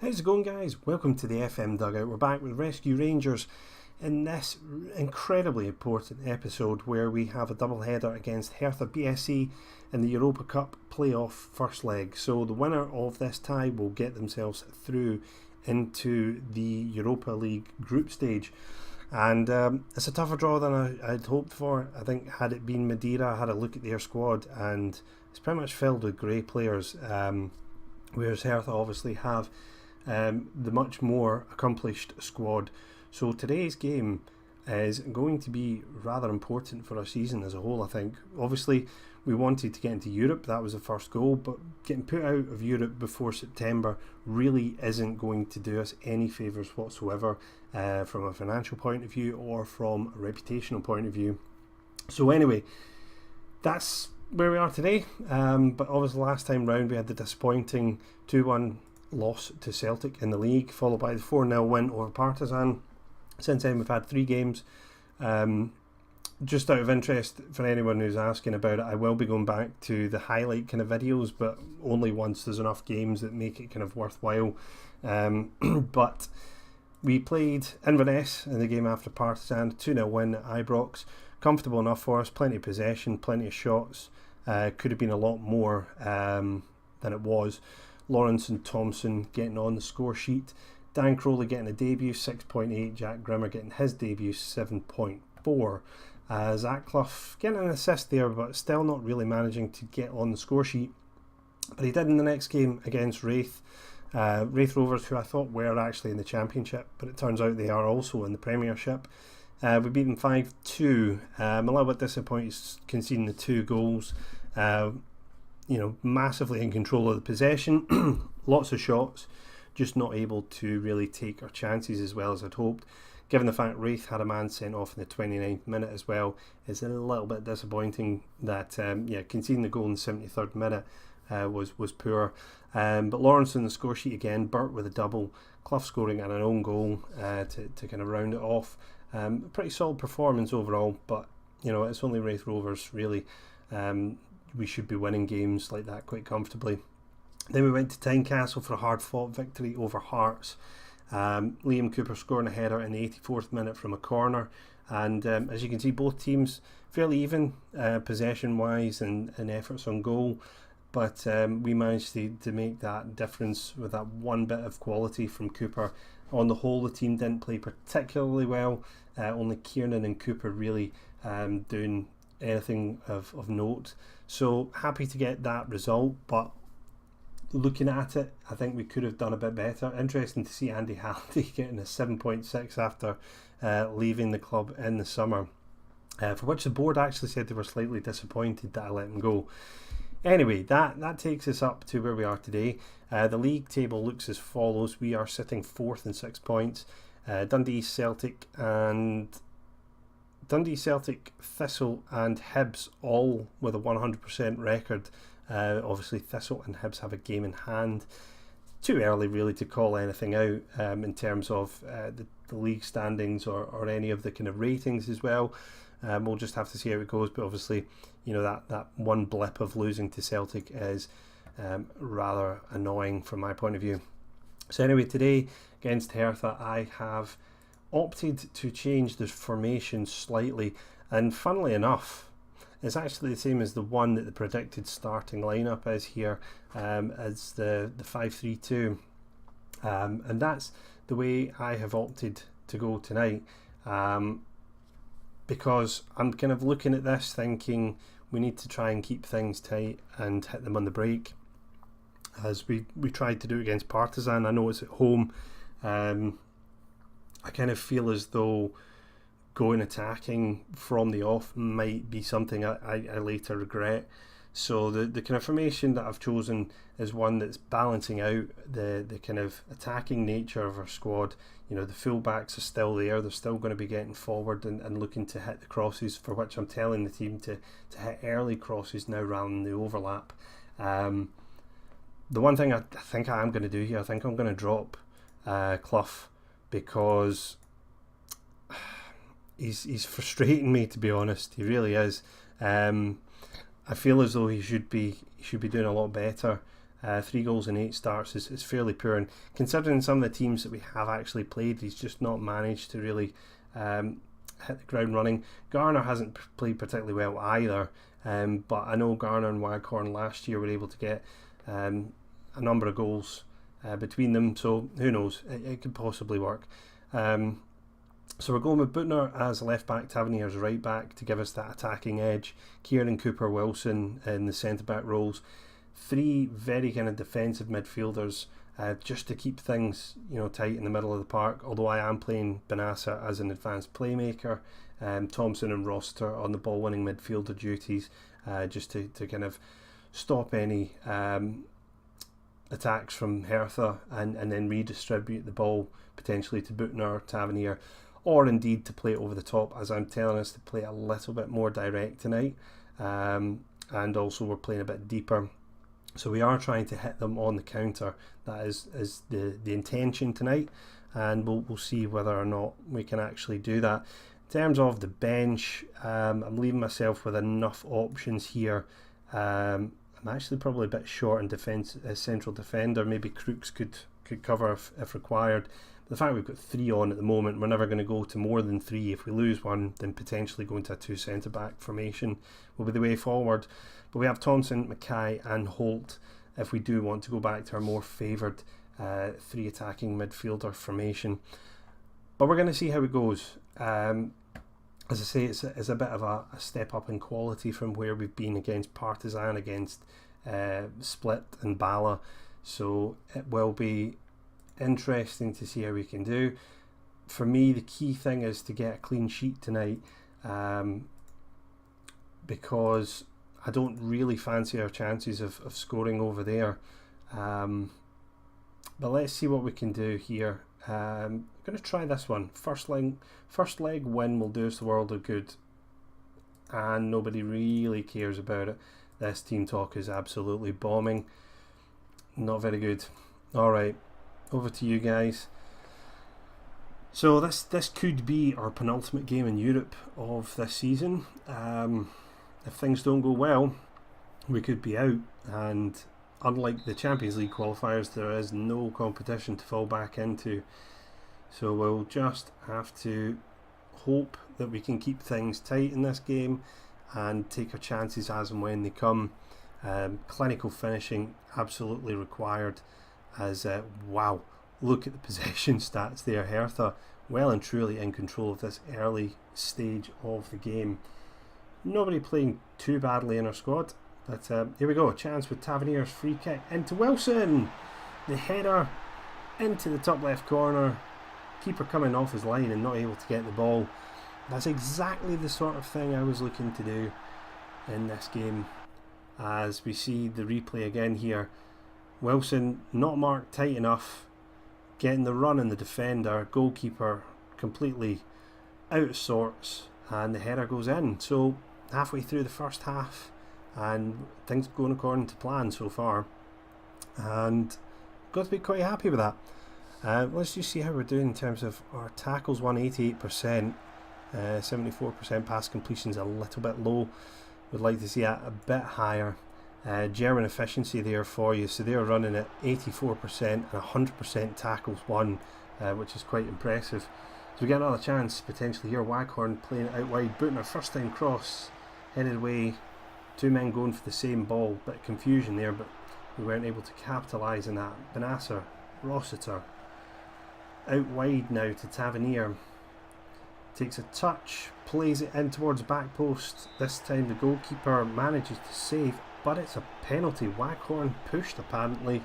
How's it going, guys? Welcome to the FM Dugout. We're back with Rescue Rangers in this incredibly important episode where we have a double header against Hertha BSC in the Europa Cup playoff first leg. So the winner of this tie will get themselves through into the Europa League Group Stage. And it's a tougher draw than I'd hoped for. I think had it been Madeira, I had a look at their squad and it's pretty much filled with grey players, whereas Hertha obviously have the much more accomplished squad. So today's game is going to be rather important for our season as a whole, I think. Obviously, we wanted to get into Europe, that was the first goal, but getting put out of Europe before September really isn't going to do us any favours whatsoever from a financial point of view or from a reputational point of view. So anyway, that's where we are today. But obviously last time round we had the disappointing 2-1 loss to Celtic in the league, followed by the 4-0 win over Partizan. Since then we've had 3 games. Just out of interest for anyone who's asking about it, I will be going back to the highlight kind of videos, but only once there's enough games that make it kind of worthwhile. But we played Inverness in the game after Partizan, 2-0 win at Ibrox. Comfortable enough for us, plenty of possession, plenty of shots. Could have been a lot more than it was. Lawrence and Thompson getting on the score sheet. Dan Crowley getting a debut, 6.8. Jack Grimmer getting his debut, 7.4. Zach Clough getting an assist there, but still not really managing to get on the score sheet. But he did in the next game against Wraith Rovers, who I thought were actually in the Championship, but it turns out they are also in the Premiership. We beat them 5-2. I'm a little bit disappointed conceding the 2 goals. Massively in control of the possession, lots of shots, just not able to really take our chances as well as I'd hoped. Given the fact Wraith had a man sent off in the 29th minute as well, it's a little bit disappointing that conceding the goal in the 73rd minute was poor. But Lawrence on the score sheet again, Burt with a double, Clough scoring and an own goal to kind of round it off. A pretty solid performance overall, but it's only Wraith Rovers really. We should be winning games like that quite comfortably. Then we went to Tynecastle for a hard-fought victory over Hearts. Liam Cooper scoring a header in the 84th minute from a corner, and as you can see, both teams fairly even possession-wise and efforts on goal, but we managed to make that difference with that one bit of quality from Cooper. On the whole, the team didn't play particularly well. Only Kiernan and Cooper really doing anything of note. So happy to get that result, but looking at it, I think we could have done a bit better. Interesting to see Andy Halliday getting a 7.6 after leaving the club in the summer, for which the board actually said they were slightly disappointed that I let him go. Anyway, that takes us up to where we are today. The league table looks as follows. We are sitting 4th in 6 points. Dundee, Celtic, Thistle and Hibs all with a 100% record. Obviously Thistle and Hibs have a game in hand. Too early really to call anything out in terms of the league standings or any of the kind of ratings as well. We'll just have to see how it goes, but obviously that one blip of losing to Celtic is rather annoying from my point of view. So anyway, today against Hertha I have opted to change the formation slightly, and funnily enough it's actually the same as the one that the predicted starting lineup is here, as the 5-3-2, and that's the way I have opted to go tonight, because I'm kind of looking at this thinking we need to try and keep things tight and hit them on the break, as we tried to do against Partizan. I know it's at home. I kind of feel as though going attacking from the off might be something I later regret. So the kind of formation that I've chosen is one that's balancing out the kind of attacking nature of our squad. The fullbacks are still there, they're still going to be getting forward and looking to hit the crosses, for which I'm telling the team to hit early crosses now rather than the overlap. The one thing I think I am going to do here, I think I'm going to drop Clough, because he's frustrating me, to be honest. He really is. I feel as though he should be doing a lot better. 3 goals in 8 starts is fairly poor, and considering some of the teams that we have actually played, he's just not managed to really hit the ground running. Garner hasn't played particularly well either, but I know Garner and Waghorn last year were able to get a number of goals between them, so who knows, it could possibly work. So we're going with Butner as left back, Tavernier as right back to give us that attacking edge. Kieran Cooper Wilson in the centre back roles. 3 very kind of defensive midfielders, just to keep things tight in the middle of the park. Although I am playing Benassa as an advanced playmaker, Thompson and Rossiter on the ball winning midfielder duties, just to kind of stop any attacks from Hertha and then redistribute the ball potentially to Butner, Tavernier, or indeed to play it over the top, as I'm telling us to play a little bit more direct tonight, and also we're playing a bit deeper. So we are trying to hit them on the counter. That is the intention tonight, and we'll see whether or not we can actually do that. In terms of the bench, I'm leaving myself with enough options here. I'm actually probably a bit short in defence, central defender. Maybe Crooks could cover if required. But the fact we've got 3 on at the moment, we're never going to go to more than 3. If we lose one, then potentially going to a 2 centre back formation will be the way forward. But we have Thompson, Mackay and Holt if we do want to go back to our more favoured 3 attacking midfielder formation. But we're going to see how it goes. As I say, it's a bit of a step up in quality from where we've been against Partizan, against Split and Bala. So it will be interesting to see how we can do. For me, the key thing is to get a clean sheet tonight, because I don't really fancy our chances of scoring over there. But let's see what we can do here. I'm going to try this one. First leg win will do us the world of good, and nobody really cares about it. This team talk is absolutely bombing. Not very good. Alright, over to you guys. So this could be our penultimate game in Europe of this season. If things don't go well, we could be out, and unlike the Champions League qualifiers, there is no competition to fall back into. So we'll just have to hope that we can keep things tight in this game and take our chances as and when they come. Clinical finishing absolutely required, as wow, look at the possession stats there. Hertha well and truly in control of this early stage of the game. Nobody playing too badly in our squad, but here we go, a chance with Tavernier's free kick into Wilson, the header into the top left corner, keeper coming off his line and not able to get the ball. That's exactly the sort of thing I was looking to do in this game. As we see the replay again here, Wilson not marked tight enough, getting the run in the defender, goalkeeper completely out of sorts, and the header goes in. So halfway through the first half, and things going according to plan so far, and got to be quite happy with that. Let's just see how we're doing in terms of our tackles. 188%, 74% pass completion's a little bit low. Would like to see that a bit higher. German efficiency there for you, so they're running at 84% and 100% tackles won, which is quite impressive. So we get another chance potentially here. Waghorn playing it out wide, Butner first time cross, headed away, 2 men going for the same ball. Bit of confusion there, but we weren't able to capitalise on that. Benassa, Rossiter, out wide now to Tavernier, takes a touch, plays it in towards back post. This time the goalkeeper manages to save, but it's a penalty. Waghorn pushed apparently,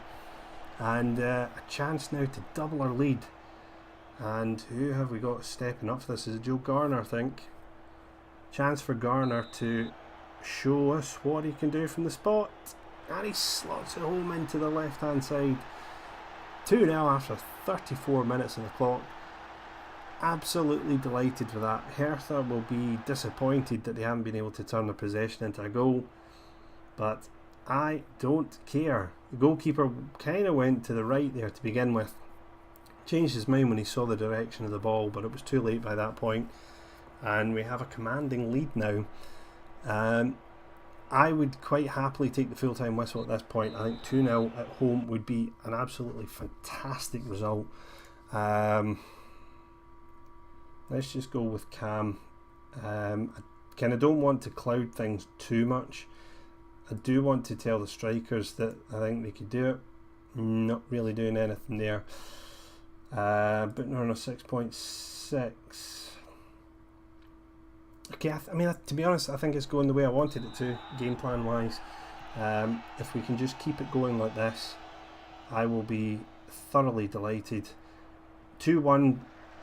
and a chance now to double our lead. And who have we got stepping up for this? Is it Joe Garner, I think? Chance for Garner to show us what he can do from the spot, and he slots it home into the left hand side. 2-0 after 34 minutes on the clock. Absolutely delighted with that. Hertha will be disappointed that they haven't been able to turn their possession into a goal, but I don't care. The goalkeeper kind of went to the right there to begin with, changed his mind when he saw the direction of the ball, but it was too late by that point, and we have a commanding lead now. I would quite happily take the full-time whistle at this point. I think 2-0 at home would be an absolutely fantastic result. Let's just go with Cam. I kind of don't want to cloud things too much. I do want to tell the strikers that I think they could do it. Not really doing anything there. But no, 6.6. Okay, I mean, to be honest, I think it's going the way I wanted it to, game plan wise. If we can just keep it going like this, I will be thoroughly delighted. 2-1,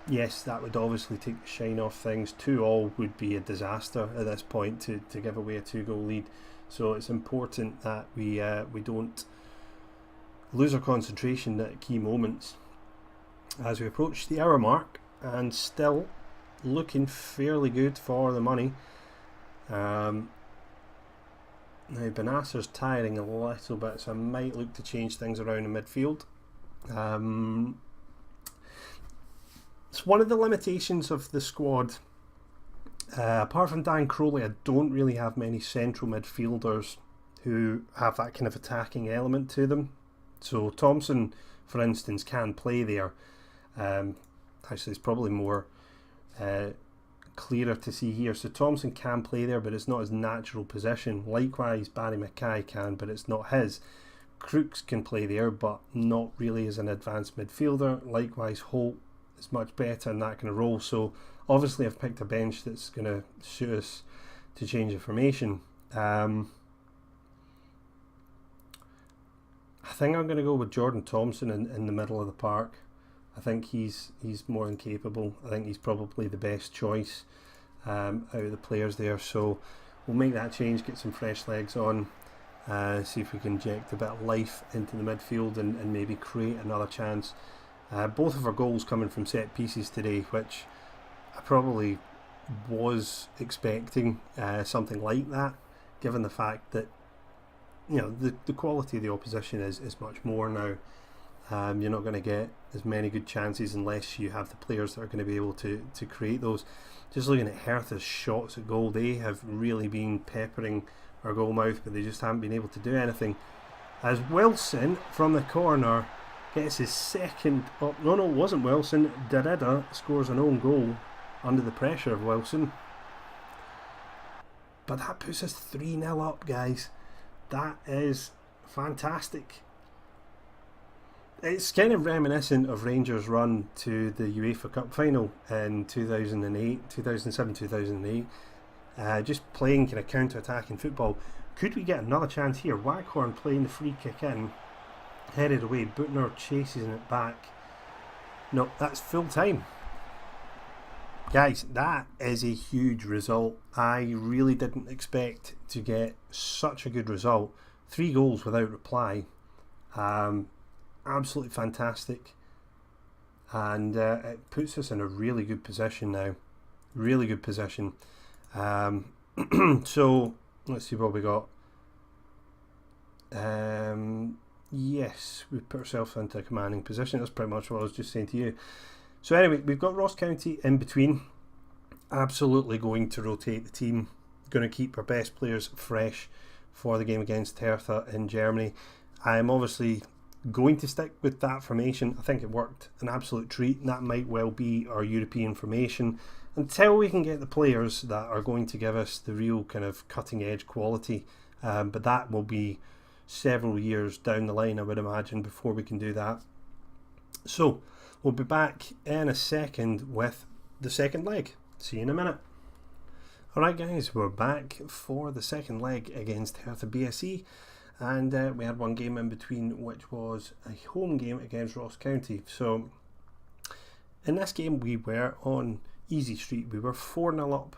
yes, that would obviously take the shine off things. 2-2 would be a disaster at this point to give away a 2-goal lead. So it's important that we don't lose our concentration at key moments as we approach the hour mark, and still looking fairly good for the money. Now Benasser's tiring a little bit, so I might look to change things around in midfield. It's one of the limitations of the squad. Apart from Dan Crowley, I don't really have many central midfielders who have that kind of attacking element to them. So Thompson, for instance, can play there. Actually, it's probably more clearer to see here. So Thompson can play there, but it's not his natural position. Likewise, Barry Mackay can, but it's not his. Crooks can play there, but not really as an advanced midfielder. Likewise, Holt is much better in that kind of role. So obviously I've picked a bench that's going to suit us to change the formation. I think I'm going to go with Jordan Thompson in the middle of the park. I think he's more than capable. I think he's probably the best choice out of the players there. So we'll make that change, get some fresh legs on, see if we can inject a bit of life into the midfield and maybe create another chance. Both of our goals coming from set pieces today, which I probably was expecting something like that, given the fact that the quality of the opposition is much more now. You're not going to get as many good chances unless you have the players that are going to be able to create those. Just looking at Hertha's shots at goal, they have really been peppering our goal mouth, but they just haven't been able to do anything. As Wilson from the corner gets his second. Oh, no, it wasn't Wilson. Derrida scores an own goal under the pressure of Wilson. But that puts us 3-0 up, guys. That is fantastic. It's kind of reminiscent of Rangers' run to the UEFA Cup final in 2007-2008. Just playing kind of counter-attacking football. Could we get another chance here? Waghorn playing the free kick in, headed away. Butner chasing it back. No, that's full time. Guys, that is a huge result. I really didn't expect to get such a good result. 3 goals without reply. Absolutely fantastic. And it puts us in a really good position now. Really good position. So, let's see what we got. Yes, we put ourselves into a commanding position. That's pretty much what I was just saying to you. So anyway, we've got Ross County in between. Absolutely going to rotate the team. Going to keep our best players fresh for the game against Hertha in Germany. I'm obviously going to stick with that formation. I think it worked an absolute treat, and that might well be our European formation until we can get the players that are going to give us the real kind of cutting edge quality. But that will be several years down the line, I would imagine, before we can do that. So we'll be back in a second with the second leg. See you in a minute. Alright guys, we're back for the second leg against Hertha BSC, and we had one game in between, which was a home game against Ross County. So in this game we were on easy street. We were 4-0 up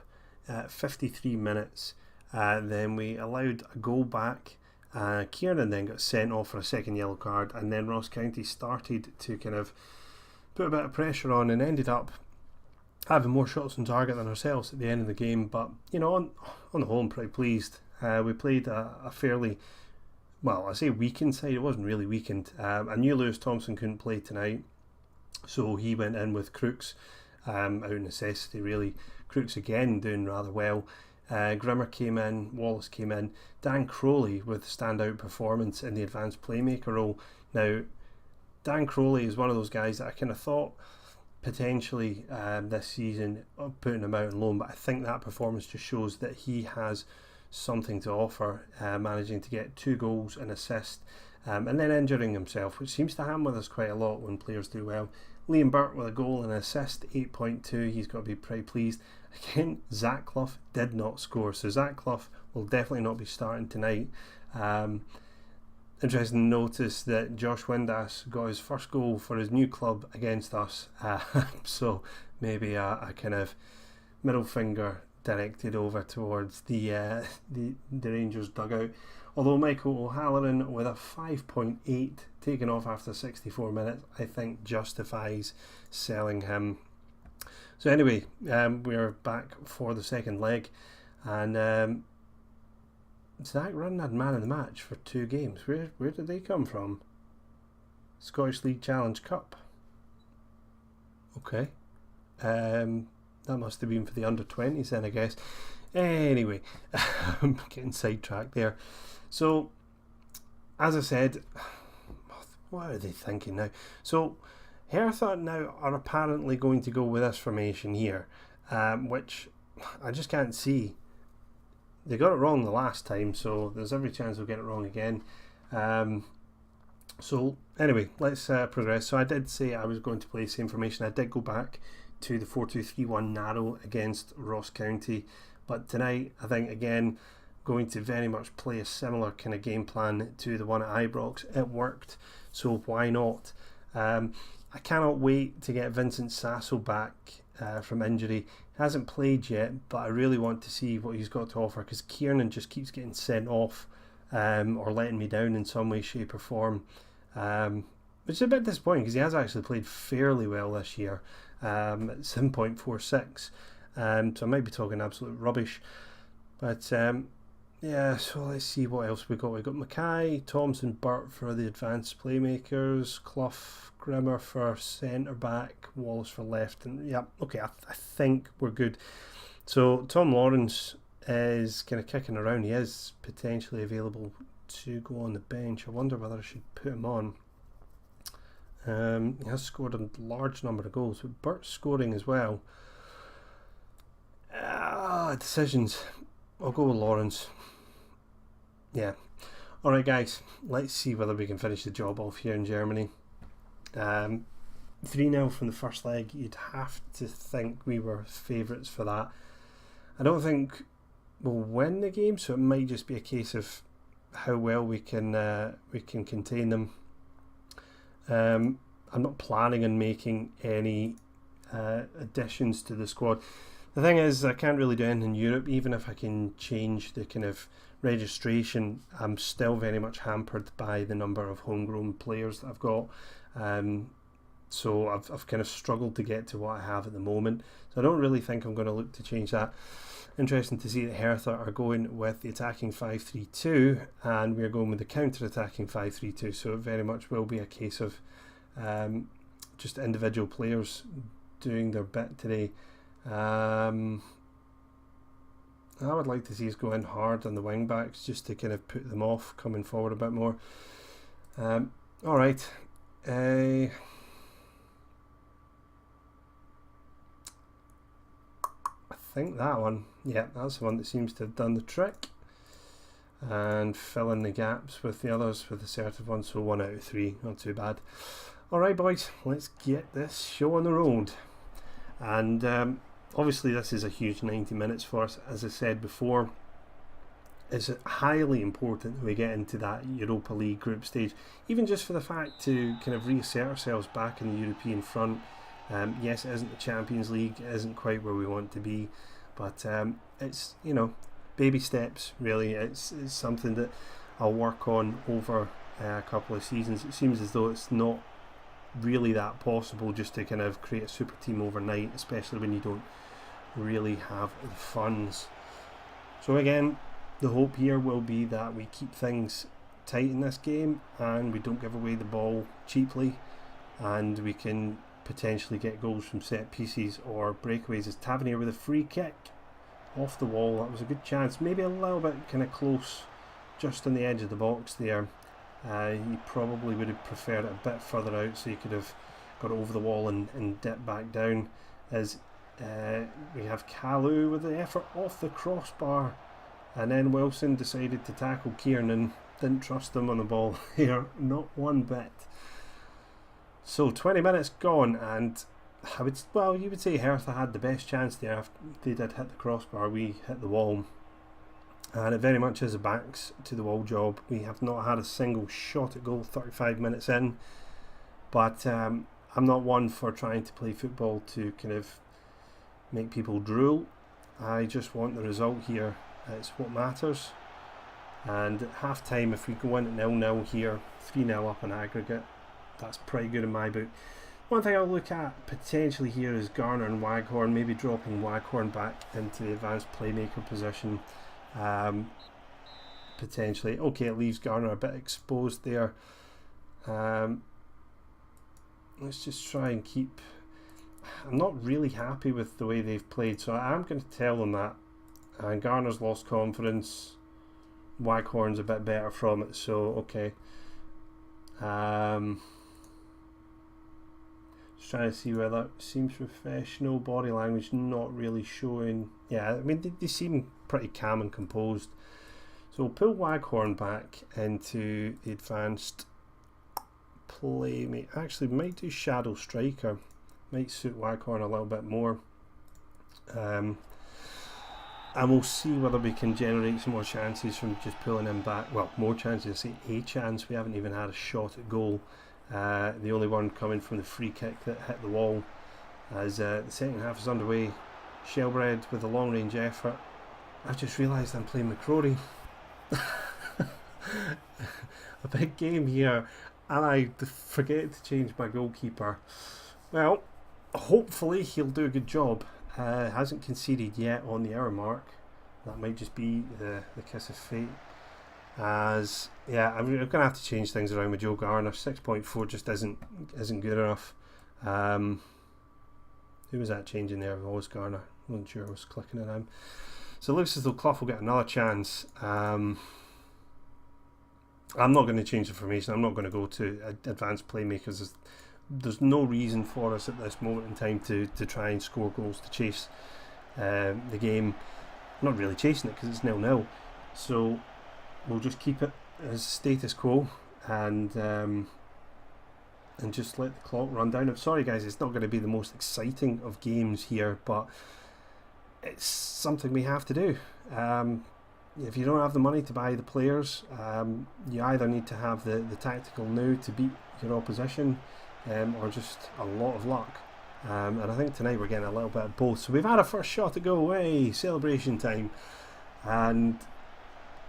at 53 minutes. Then we allowed a goal back. Kieran then got sent off for a second yellow card, and then Ross County started to kind of put a bit of pressure on and ended up having more shots on target than ourselves at the end of the game. But on the whole, I'm pretty pleased. We played a fairly, well, I say weakened side. It wasn't really weakened. I knew Lewis Thompson couldn't play tonight, so he went in with Crooks out of necessity really. Crooks again doing rather well. Grimmer came in, Wallace came in, Dan Crowley with standout performance in the advanced playmaker role. Now, Dan Crowley is one of those guys that I kind of thought potentially this season of putting him out on loan, but I think that performance just shows that he has something to offer, managing to get 2 goals and assist, and then injuring himself, which seems to happen with us quite a lot when players do well. Liam Burt with a goal and an assist, 8.2, he's got to be pretty pleased. Again, Zach Clough did not score, so Zach Clough will definitely not be starting tonight. Interesting to notice that Josh Windass got his first goal for his new club against us, so maybe a kind of middle finger directed over towards the Rangers dugout. Although Michael O'Halloran with a 5.8 taken off after 64 minutes, I think justifies selling him. So anyway, we're back for the second leg, and Zach Runn had man of the match for 2 games. Where did they come from? Scottish League Challenge Cup. Okay. That must have been for the under-20s then, I guess. Anyway, I'm getting sidetracked there. So, as I said, what are they thinking now? So, Hertha now are apparently going to go with this formation here, which I just can't see. They got it wrong the last time, so there's every chance they'll get it wrong again. So anyway, let's progress. So I did say I was going to play the same formation. I did go back to the 4-2-3-1 narrow against Ross County, but tonight I think again going to very much play a similar kind of game plan to the one at Ibrox. It worked, so why not? I cannot wait to get Vincent Sasso back from injury. Hasn't played yet, but I really want to see what he's got to offer, because Kiernan just keeps getting sent off or letting me down in some way, shape or form, which is a bit disappointing because he has actually played fairly well this year at 7.46, so I might be talking absolute rubbish, but yeah, so let's see what else we got. We got Mackay, Thompson, Burt for the advanced playmakers, Clough, Grimmer for centre back, Wallace for left, and yeah, okay, I think we're good. So Tom Lawrence is kind of kicking around. He is potentially available to go on the bench. I wonder whether I should put him on. He has scored a large number of goals, but Burt's scoring as well. Decisions. I'll go with Lawrence. Yeah. Alright guys, let's see whether we can finish the job off here in Germany. 3-0 from the first leg. You'd have to think we were favourites for that. I don't think we'll win the game, so it might just be a case of how well we can contain them. I'm not planning on making any additions to the squad. The thing is, I can't really do anything in Europe. Even if I can change the kind of registration, I'm still very much hampered by the number of homegrown players that I've got. So I've kind of struggled to get to what I have at the moment. So I don't really think I'm going to look to change that. Interesting to see that Hertha are going with the attacking 5-3-2 and we're going with the counter-attacking 5-3-2. So it very much will be a case of just individual players doing their bit today. I would like to see us go in hard on the wing backs just to kind of put them off coming forward a bit more. Alright. I think that one, yeah, that's the one that seems to have done the trick, and fill in the gaps with the others with assertive ones. So 1 out of 3, not too bad. Alright boys, let's get this show on the road. And obviously this is a huge 90 minutes for us. As I said before, it's highly important that we get into that Europa League Group Stage, even just for the fact to kind of reassert ourselves back in the European front. Yes, it isn't the Champions League, it isn't quite where we want to be, but it's, you know, baby steps really. It's something that I'll work on over a couple of seasons. It seems as though it's not really that possible just to kind of create a super team overnight, especially when you don't really have the funds. So again, the hope here will be that we keep things tight in this game and we don't give away the ball cheaply, and we can potentially get goals from set pieces or breakaways. As Tavernier with a free kick, off the wall. That was a good chance, maybe a little bit kind of close, just on the edge of the box there. He probably would have preferred it a bit further out, so he could have got it over the wall and dipped back down. As we have Kalu with the effort off the crossbar, and then Wilson decided to tackle Kieran. Didn't trust him on the ball here, not one bit. So 20 minutes gone, and you would say Hertha had the best chance there. After they did hit the crossbar, we hit the wall, and it very much is a backs to the wall job. We have not had a single shot at goal 35 minutes in, but I'm not one for trying to play football to kind of make people drool. I just want the result here. It's what matters. And at half time, if we go in at 0-0 here, 3-0 up on aggregate, that's pretty good in my book. One thing I'll look at potentially here is Garner and Waghorn, maybe dropping Waghorn back into the advanced playmaker position. Potentially. Okay, it leaves Garner a bit exposed there. Let's just try and keep... I'm not really happy with the way they've played, so I am going to tell them that. And Garner's lost confidence. Waghorn's a bit better from it, so okay. Just trying to see whether it seems professional. Body language not really showing. Yeah, I mean they seem pretty calm and composed. So we'll pull Waghorn back into the advanced play. Actually, might do shadow striker. Might suit Waghorn a little bit more. And we'll see whether we can generate some more chances from just pulling him back. Well, more chances. I say a chance. We haven't even had a shot at goal. The only one coming from the free kick that hit the wall. As the second half is underway, Shelbred with a long range effort. I've just realised I'm playing McCrory. A big game here, and I forget to change my goalkeeper. Well, hopefully he'll do a good job. Hasn't conceded yet on the hour mark. That might just be the kiss of fate. As I'm going to have to change things around with Joe Garner. 6.4 just isn't good enough. Who was that changing there? Oh, it was Garner. I wasn't sure I was clicking it on. So it looks as though Clough will get another chance. I'm not going to change the formation. I'm not going to go to advanced playmakers. There's no reason for us at this moment in time to try and score goals to chase the game. I'm not really chasing it because it's 0-0. So we'll just keep it as status quo and just let the clock run down. I'm sorry guys, it's not going to be the most exciting of games here, but it's something we have to do. If you don't have the money to buy the players, you either need to have the tactical know to beat your opposition, or just a lot of luck. And I think tonight we're getting a little bit of both. So we've had a first shot to go away, celebration time. And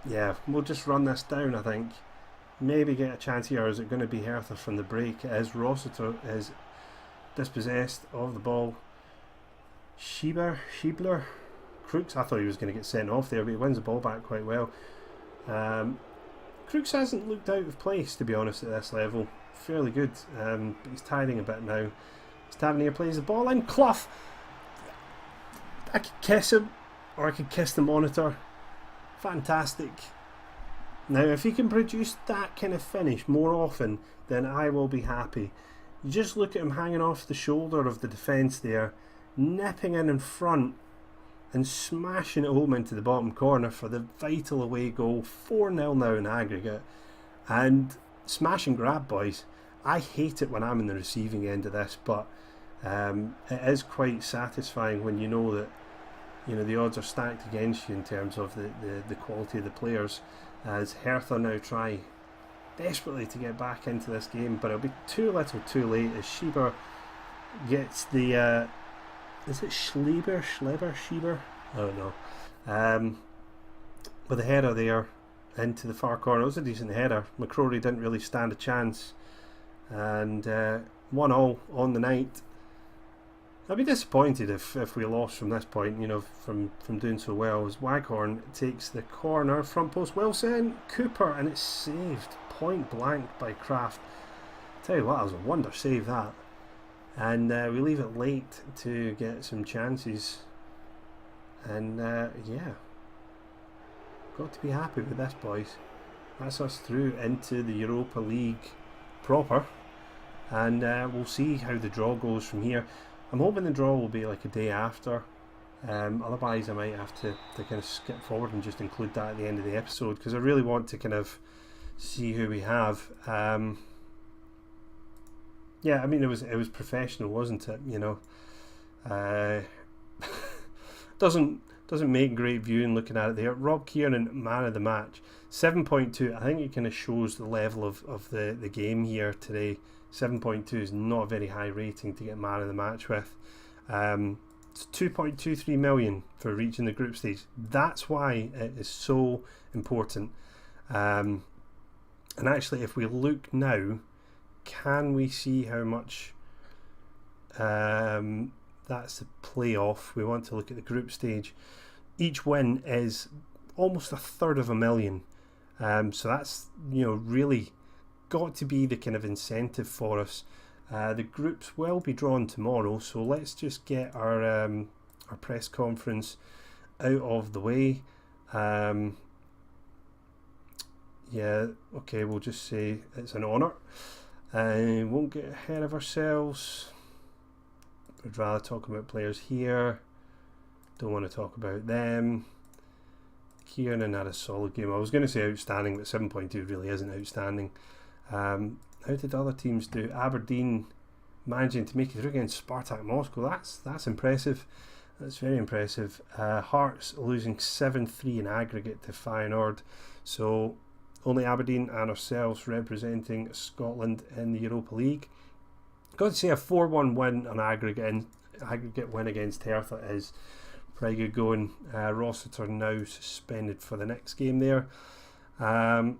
yeah, we'll just run this down, I think. Maybe get a chance here. Is it going to be Hertha from the break? It is. Rossiter is dispossessed of the ball. Schiebler, Crooks, I thought he was going to get sent off there, but he wins the ball back quite well. Crooks hasn't looked out of place, to be honest, at this level. Fairly good, but he's tiring a bit now. Tavernier plays the ball in. Clough! I could kiss him, or I could kiss the monitor. Fantastic. Now, if he can produce that kind of finish more often, then I will be happy. You just look at him hanging off the shoulder of the defence there, nipping in front, and smashing it home into the bottom corner for the vital away goal. 4-0 now in aggregate. And smash and grab, boys. I hate it when I'm in the receiving end of this, but it is quite satisfying when you know that the odds are stacked against you in terms of the quality of the players, as Hertha now try desperately to get back into this game, but it'll be too little too late as Schieber gets the is it Schieber? I don't know. With a header there into the far corner. It was a decent header. McCrory didn't really stand a chance, and 1-0 on the night. I'd be disappointed if we lost from this point, from doing so well. As Waghorn takes the corner, front post, Wilson, Cooper, and it's saved point blank by Kraft. Tell you what, that was a wonder save, that. And we leave it late to get some chances. And yeah, got to be happy with this, boys. That's us through into the Europa League proper, and we'll see how the draw goes from here. I'm hoping the draw will be like a day after. Otherwise I might have to kind of skip forward and just include that at the end of the episode, because I really want to kind of see who we have. Yeah, I mean it was professional, wasn't it? You know, doesn't make great viewing looking at it there. Rob Kieran, man of the match, 7.2. I think it kind of shows the level of the game here today. 7.2 is not a very high rating to get man of the match with. It's 2.23 million for reaching the group stage. That's why it is so important. And actually, if we look now, can we see how much that's the playoff? We want to look at the group stage. Each win is almost 1/3 of a million. So that's, you know, really got to be the kind of incentive for us. The groups will be drawn tomorrow, so let's just get our press conference out of the way. Yeah, okay, we'll just say it's an honour. Won't get ahead of ourselves. I'd rather talk about players here. Don't want to talk about them. Kieran had a solid game. I was going to say outstanding, but 7.2 really isn't outstanding. How did other teams do? Aberdeen managing to make it through against Spartak Moscow. That's impressive. That's very impressive. Hearts losing 7-3 in aggregate to Feyenoord. So only Aberdeen and ourselves representing Scotland in the Europa League. Got to say a 4-1 win on aggregate win against Hertha is pretty good going. Rossiter now suspended for the next game there. Right,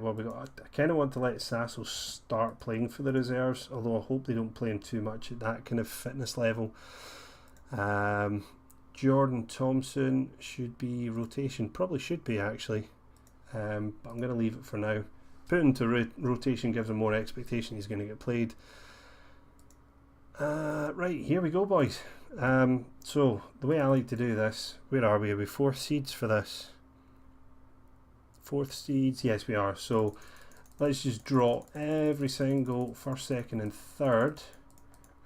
well, we got. I kind of want to let Sasso start playing for the reserves, although I hope they don't play him too much at that kind of fitness level. Jordan Thompson should be rotation, probably should be actually, but I'm going to leave it for now. Put him to rotation gives him more expectation he's going to get played. Right, here we go, boys. So the way I like to do this, where are we? Are we 4 seeds for this? 4th seeds, yes we are. So let's just draw every single 1st, 2nd and 3rd,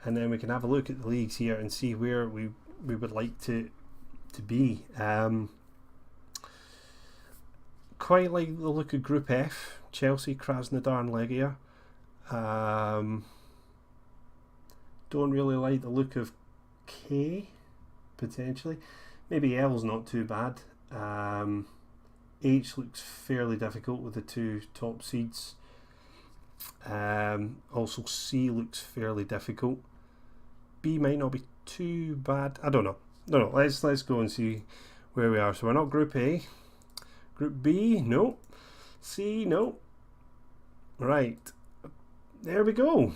and then we can have a look at the leagues here and see where we would like to be. Quite like the look of Group F, Chelsea, Krasnodar and Legia. Don't really like the look of K, potentially. Maybe L's not too bad. H looks fairly difficult with the 2 top seeds. Also C looks fairly difficult. B might not be too bad. I don't know. No. Let's go and see where we are. So we're not Group A. Group B, no. C, no. Right. There we go.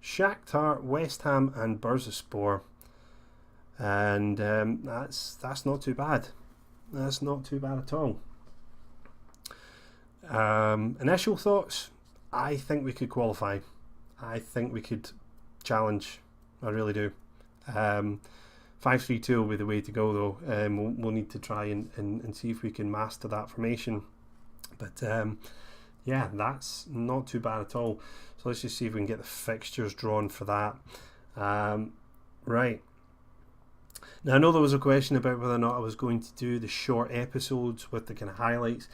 Shakhtar, West Ham and Bursaspor. And that's not too bad. That's not too bad at all. Initial thoughts, I think we could qualify. I think we could challenge. I really do. 5-3-2 will be the way to go though. We'll need to try and see if we can master that formation. But yeah, that's not too bad at all. So let's just see if we can get the fixtures drawn for that. Right. Now I know there was a question about whether or not I was going to do the short episodes with the kind of highlights.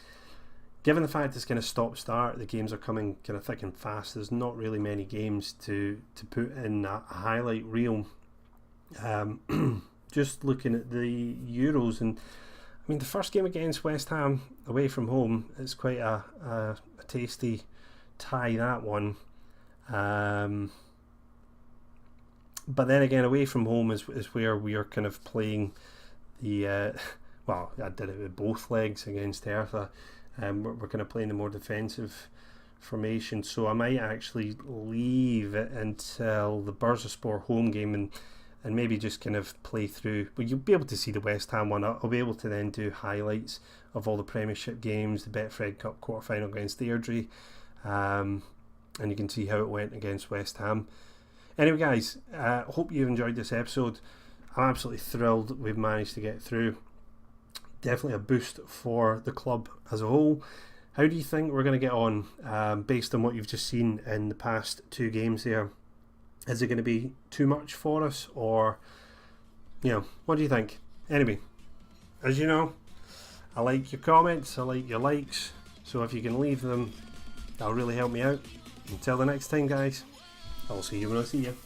Given the fact it's kind of stop-start, the games are coming kind of thick and fast, there's not really many games to put in a highlight reel. Just looking at the Euros, and I mean the first game against West Ham away from home is quite a tasty tie, that one. But then again, away from home is where we are kind of playing the well, I did it with both legs against Hertha. We're kind of playing the more defensive formation, so I might actually leave it until the Bursaspor home game and maybe just kind of play through. But you'll be able to see the West Ham one. I'll be able to then do highlights of all the Premiership games, the Betfred Cup quarter-final against Airdrie, and you can see how it went against West Ham. Anyway, guys, hope you've enjoyed this episode. I'm absolutely thrilled that we've managed to get through. Definitely a boost for the club as a whole. How do you think we're going to get on based on what you've just seen in the past 2 games there? Is it going to be too much for us, or, what do you think? Anyway, as you know, I like your comments, I like your likes, so if you can leave them, that'll really help me out. Until the next time, guys, I'll see you when I see you.